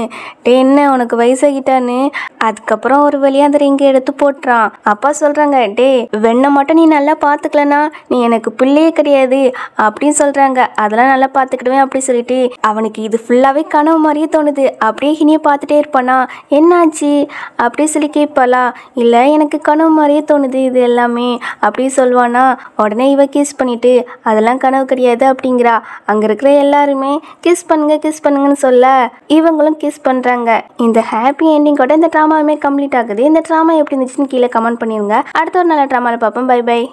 டே என்ன உனக்கு வயசாகிட்டான்னு. அதுக்கப்புறம் ஒரு வழியாக அந்த ரிங்கை எடுத்து போட்டுறான். அப்பா சொல்கிறாங்க, டே வெண்ணை மட்டும் நீ நல்லா பார்த்துக்கலனா நீ எனக்கு பிள்ளையே கிடையாது அப்படின்னு சொல்கிறாங்க. அதெல்லாம் நல்லா பார்த்துக்கிடுவேன் அப்படி சொல்லிட்டு அவனுக்கு இது ஃபுல்லாகவே கனவு மாதிரியே தோணுது. அப்படியே ஹினியை பார்த்துட்டே இருப்பானா, என்னாச்சு அப்படி சொல்லி கேட்பாளா, இல்லை எனக்கு கனவு மாதிரியே தோணுது இது எல்லாமே அப்படி சொல்லுவானா. உடனே இவ கிஸ் பண்ணிட்டு அதெல்லாம் கனவு கிடையாது அப்படிங்கிறா. அங்கே இருக்கிற எல்லாருமே கிஸ் பண்ணுங்கன்னு சொல்ல இவங்களும் கிஸ் பண்ணுறாங்க. இந்த ஹாப்பி எண்டிங்கோட இந்த ட்ராமாவுமே கம்ப்ளீட் ஆகுது. இந்த ட்ராமா எப்படி இருந்துச்சுன்னு கீழே கமெண்ட் பண்ணிடுங்க. அடுத்த ஒரு நல்ல ட்ராமாவில் பார்ப்போம். Bye by.